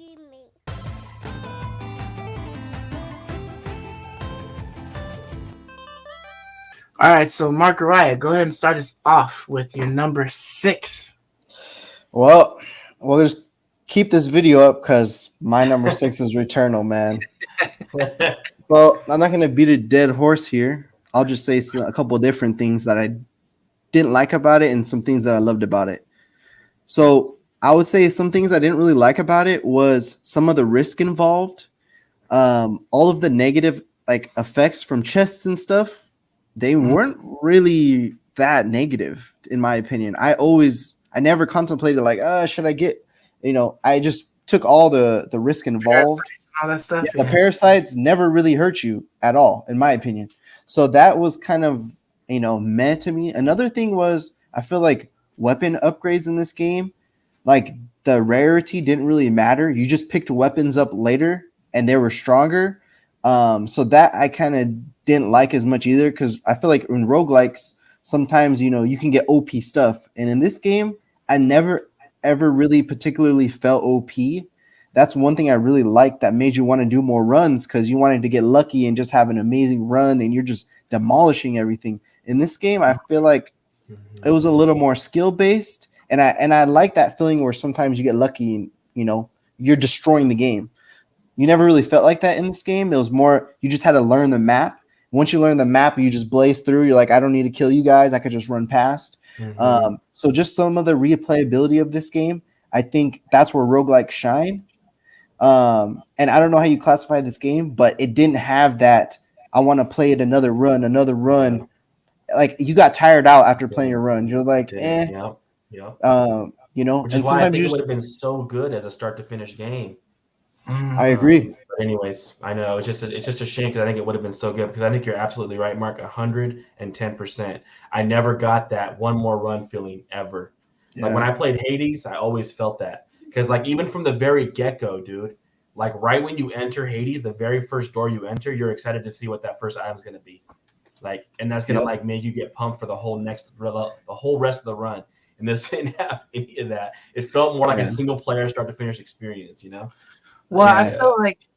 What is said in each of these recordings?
me. All right, so Mark go ahead and start us off with your number 6. Well, we'll just keep this video up because my number 6 is Returnal, man. So I'm not going to beat a dead horse here. I'll just say a couple of different things that I didn't like about it and some things that I loved about it. So I would say some things I didn't really like about it was some of the risk involved. All of the negative effects from chests and stuff, they weren't really that negative in my opinion. I never contemplated should I get, I just took all the risk involved. All that stuff. The parasites never really hurt you at all, in my opinion. So that was kind of, meh to me. Another thing was I feel like weapon upgrades in this game, like the rarity didn't really matter. You just picked weapons up later and they were stronger. So that I kind of didn't like as much either, because I feel like in roguelikes, sometimes, you can get OP stuff. And in this game, I never, ever really particularly felt OP. That's one thing I really liked that made you want to do more runs, because you wanted to get lucky and just have an amazing run and you're just demolishing everything. In this game, I feel like it was a little more skill based, and I like that feeling where sometimes you get lucky and you're destroying the game. You never really felt like that in this game. It was more you just had to learn the map. Once you learn the map, you just blaze through. You're like, I don't need to kill you guys. I could just run past. So just some of the replayability of this game, I think that's where roguelikes shine. And I don't know how you classify this game, but it didn't have that. I want to play it another run. Like you got tired out after playing a run. You're like, Yeah. Which is and why I sometimes think you it would have been so good as a start to finish game. I agree. But anyways, I know it's just a shame because I think it would have been so good, because I think you're absolutely right, Mark. 110%. I never got that one more run feeling ever. Yeah. Like when I played Hades, I always felt that, because like even from the very get-go, dude, like right when you enter Hades, the very first door you enter, you're excited to see what that first item's gonna be. Like, and that's gonna like make you get pumped for the whole rest of the run. And this didn't have any of that. It felt more like a single player start to finish experience, Well,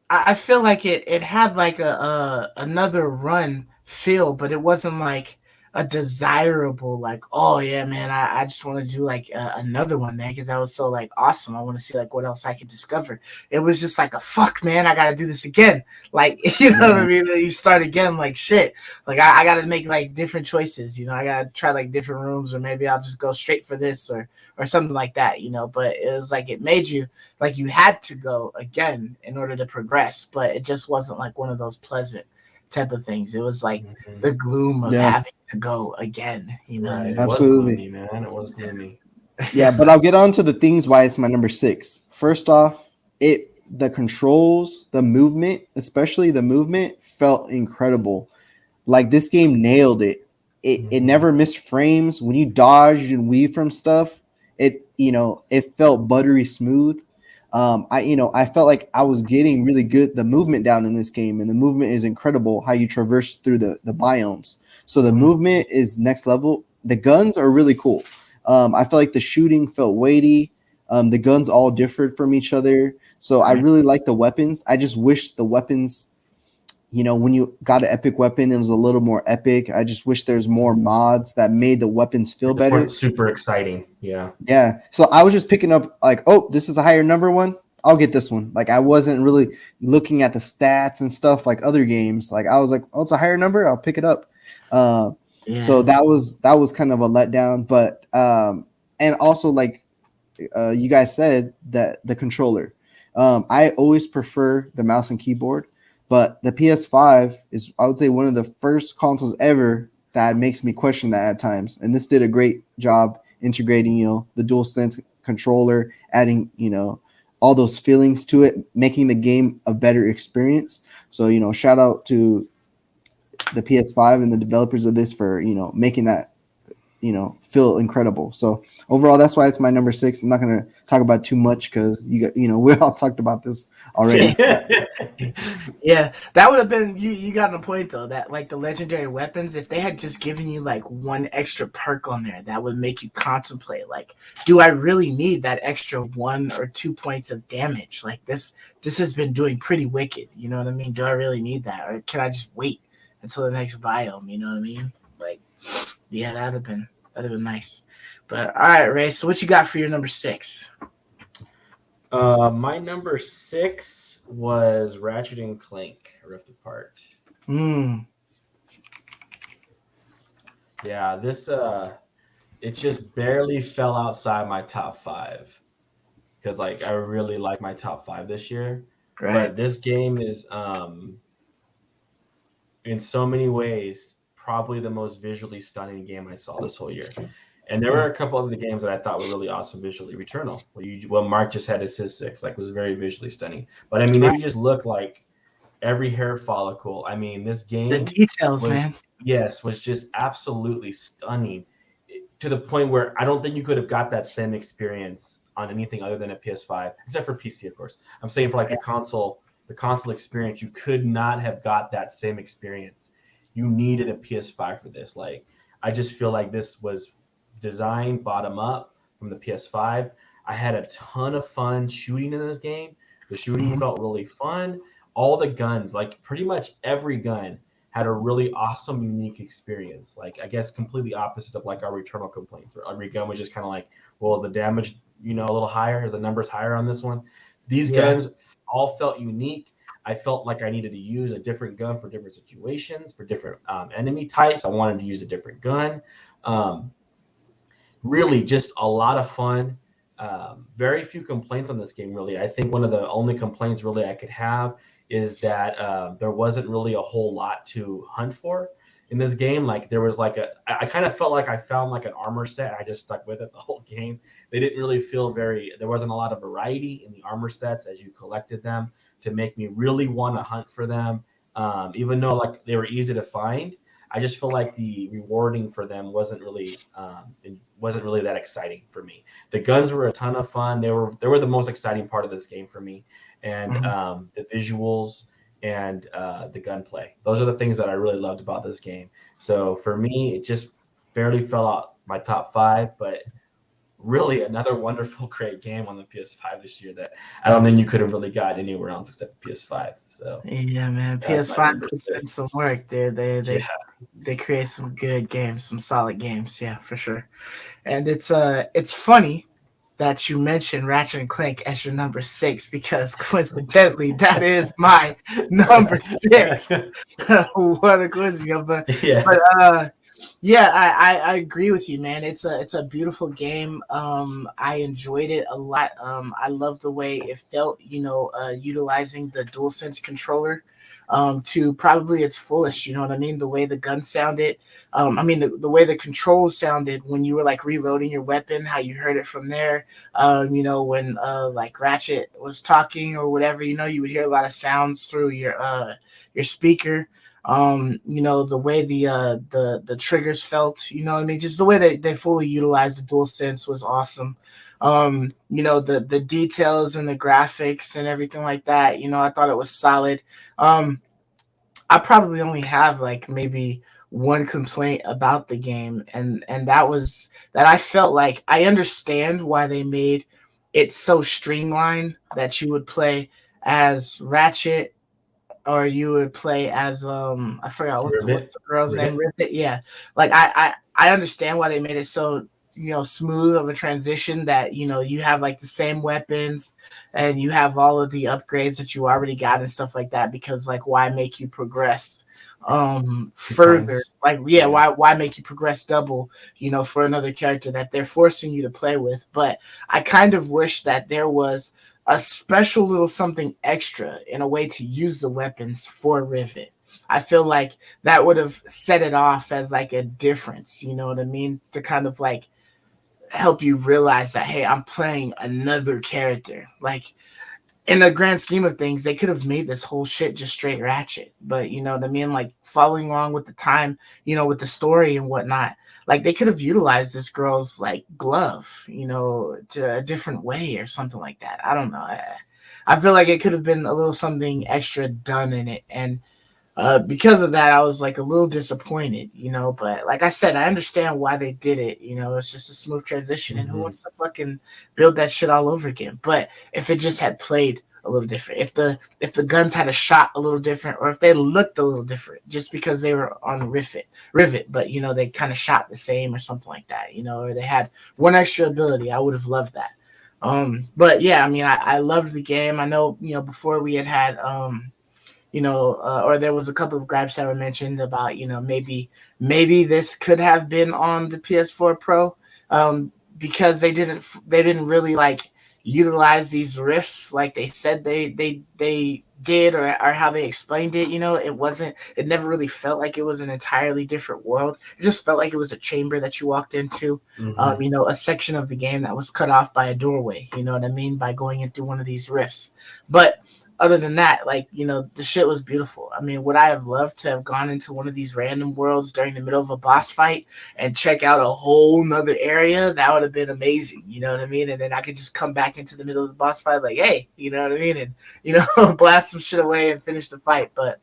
I feel like it had like a another run feel, but it wasn't like a desirable like, oh yeah, man, I just want to do like another one, man, because that was so like awesome. I want to see like what else I could discover. It was just like a fuck, man, I gotta do this again. Like you know what I mean? You start again, like shit. Like I gotta make like different choices. I gotta try like different rooms, or maybe I'll just go straight for this or something like that. But it was like it made you like you had to go again in order to progress, but it just wasn't like one of those pleasant type of things. It was like the gloom of having to go again. Right. Absolutely, it was gloomy, man. It was gloomy. Yeah, but I'll get on to the things why it's my number 6. First off, the controls, the movement, especially the movement, felt incredible. Like this game nailed it. It never missed frames. When you dodged and weaved from stuff, it felt buttery smooth. I felt like I was getting really good the movement down in this game, and the movement is incredible. How you traverse through the biomes. So the movement is next level. The guns are really cool. I felt like the shooting felt weighty. The guns all differed from each other. So I really like the weapons. I just wish the weapons, when you got an epic weapon, it was a little more epic. I just wish there's more mods that made the weapons feel better. Super exciting. Yeah. Yeah. So I was just picking up like, oh, this is a higher number one. I'll get this one. Like I wasn't really looking at the stats and stuff like other games. Like I was like, oh, it's a higher number. I'll pick it up. So that was kind of a letdown. But and also like you guys said that the controller. I always prefer the mouse and keyboard. But the PS5 is, I would say, one of the first consoles ever that makes me question that at times. And this did a great job integrating, the DualSense controller, adding, all those feelings to it, making the game a better experience. So, shout out to the PS5 and the developers of this for, making that, feel incredible. So overall, that's why it's my number 6. I'm not gonna talk about it too much because we all talked about this already. Yeah, that would have been you got a point though, that like the legendary weapons, if they had just given you like one extra perk on there, that would make you contemplate like, do I really need that extra 1 or 2 points of damage? Like this has been doing pretty wicked, you know what I mean? Do I really need that, or can I just wait until the next biome, you know what I mean? Like, yeah, that'd have been nice. But all right, Ray, so what you got for your number 6? My number 6 was Ratchet and Clank Rift Apart. Hmm. Yeah, this it just barely fell outside my top 5 because like I really like my top 5 this year. Right. But this game is in so many ways probably the most visually stunning game I saw this whole year. And there were a couple other games that I thought were really awesome visually. Returnal, well, Mark just had his 6, like was very visually stunning. But I mean, if you just look like every hair follicle, I mean, this The game details, was man. was just absolutely stunning to the point where I don't think you could have got that same experience on anything other than a PS5, except for PC, of course. I'm saying for like the console experience, you could not have got that same experience. You needed a PS5 for this. Like, I just feel like this was designed bottom up from the PS5. I had a ton of fun shooting in this game. The shooting felt really fun. All the guns, like pretty much every gun, had a really awesome, unique experience. Like, I guess completely opposite of like our Returnal complaints, where every gun was just kind of like, well, is the damage, a little higher? Is the numbers higher on this one? These guns all felt unique. I felt like I needed to use a different gun for different situations, for different enemy types. I wanted to use a different gun. Really, just a lot of fun. Very few complaints on this game, really. I think one of the only complaints really I could have is that there wasn't really a whole lot to hunt for in this game. Like there was I kind of felt like I found like an armor set. And I just stuck with it the whole game. They didn't really feel there wasn't a lot of variety in the armor sets as you collected them to make me really want to hunt for them. Even though like they were easy to find, I just feel like the rewarding for them wasn't really that exciting for me. The guns were a ton of fun. They were the most exciting part of this game for me, and the visuals and the gunplay. Those are the things that I really loved about this game. So for me, it just barely fell out my top 5, but really another wonderful, great game on the PS5 this year that I don't think you could have really got anywhere else except the PS5. So yeah, man, that's my PS5 number puts in 6. some work, dude. Yeah. They create some good games, some solid games, yeah, for sure. And it's funny that you mentioned Ratchet and Clank as your number 6 because coincidentally that is my number 6. What a coincidence, Yeah. but yeah, I agree with you, man. It's a beautiful game. I enjoyed it a lot. I love the way it felt, utilizing the DualSense controller to probably its fullest. You know what I mean? The way the gun sounded. I mean the way the controls sounded when you were like reloading your weapon, how you heard it from there. When like Ratchet was talking or whatever, you would hear a lot of sounds through your speaker. The way the triggers felt, what I mean, just the way they fully utilized the dual sense was awesome. The details and the graphics and everything like that, I thought it was solid. I probably only have like maybe one complaint about the game, and that was that I felt like I understand why they made it so streamlined that you would play as Ratchet or you would play as I forgot what's Rivet. the girl's name, Rivet. Rivet. Yeah, like I understand why they made it so smooth of a transition that you have like the same weapons and you have all of the upgrades that you already got and stuff like that, because like why make you progress further, Times. like why make you progress double for another character that they're forcing you to play with. But I kind of wish that there was a special little something extra in a way to use the weapons for Rivet. I feel like that would have set it off as like a difference, you know what I mean? To kind of like help you realize that, hey, I'm playing another character. Like in the grand scheme of things, they could have made this whole shit just straight ratchet. But you know what I mean? Like following along with the time, you know, with the story and whatnot. Like they could have utilized this girl's like glove, you know, to a different way or something like that. I don't know. I feel like it could have been a little something extra done in it. And because of that, I was like a little disappointed, you know. But like I said, I understand why they did it. You know, it's just a smooth transition, and who Mm-hmm. wants to fucking build that shit all over again? But if it just had played a little different, if the guns had a shot a little different, or if they looked a little different, just because they were on rivet, but you know they kind of shot the same or something like that, you know, or they had one extra ability, I would have loved that. But yeah, I mean, I loved the game. I know, you know, before we had you know, or there was a couple of gripes that were mentioned about, you know, maybe this could have been on the PS4 Pro, because they didn't really like utilize these rifts like they said they did, or how they explained it. You know, it never really felt like it was an entirely different world. It just felt like it was a chamber that you walked into, Mm-hmm. you know, a section of the game that was cut off by a doorway, you know what I mean, by going into one of these rifts. But other than that, like, you know, the shit was beautiful. I mean, would I have loved to have gone into one of these random worlds during the middle of a boss fight and check out a whole nother area? That would have been amazing. You know what I mean? And then I could just come back into the middle of the boss fight like, hey, you know what I mean? And, you know, blast some shit away and finish the fight. But,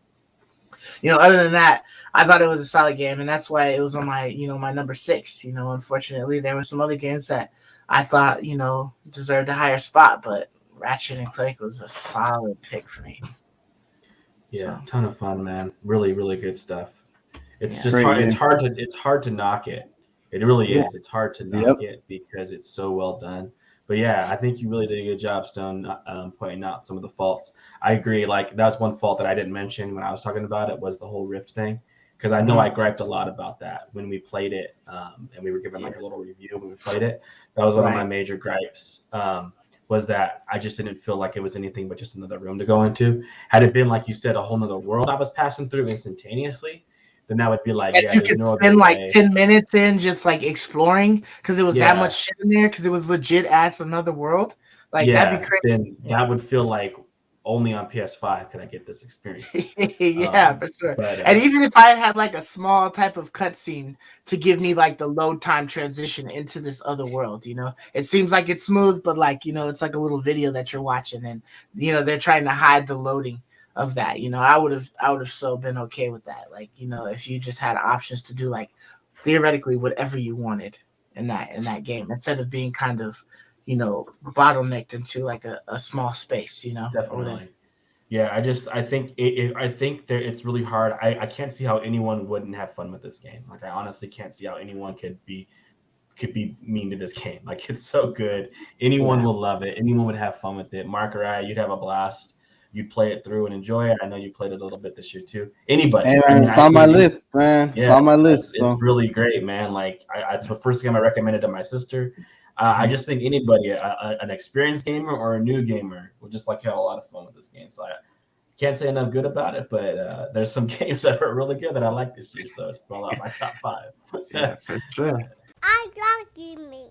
you know, other than that, I thought it was a solid game. And that's why it was on my, you know, my number 6. You know, unfortunately, there were some other games that I thought, you know, deserved a higher spot. But Ratchet and Clank was a solid pick for me. Yeah, So ton of fun, man. Really, really good stuff. It's yeah, just Great hard. game. It's hard to knock it. It really Yeah. is. It's hard to knock Yep. it because it's so well done. But yeah, I think you really did a good job, Stone, pointing out some of the faults. I agree. Like that's one fault that I didn't mention when I was talking about it was the whole Rift thing, because I know mm-hmm. I griped a lot about that when we played it, and we were given Yeah, like a little review when we played it. That was one of my right. major gripes. Was that I just didn't feel like it was anything but just another room to go into. Had it been like you said, a whole nother world I was passing through instantaneously, then that would be like, And yeah, you there's could no other spend like way. 10 minutes in just like exploring because it was that much Yeah, shit in there because it was legit ass another world. Like that'd be yeah, crazy. then Yeah. that would feel like only on PS5 could I get this experience. Yeah, for sure. But And even if I had like a small type of cutscene to give me like the load time transition into this other world, you know, it seems like it's smooth, but like, you know, it's like a little video that you're watching, and you know they're trying to hide the loading of that. You know, I would have so been okay with that. Like, you know, if you just had options to do like theoretically whatever you wanted in that game instead of being kind of, you know, bottlenecked into like a small space, you know, or whatever. definitely, yeah, I think I think there it's really hard. I can't see how anyone wouldn't have fun with this game. Like I honestly can't see how anyone could be mean to this game. Like it's so good. Anyone Yeah. will love it. Anyone would have fun with it. Mark or I, you'd have a blast. You'd play it through and enjoy it. I know you played it a little bit this year too. Anybody. Hey I man, mean, it's on my any, list, man. It's yeah, on my it's list. it's So really great, man. Like it's the first game I recommended to my sister. I just think anybody, an experienced gamer or a new gamer, will just like have a lot of fun with this game. So I can't say enough good about it, but there's some games that are really good that I like this year. So it's all out my top five. Yeah, for sure. I love you, me.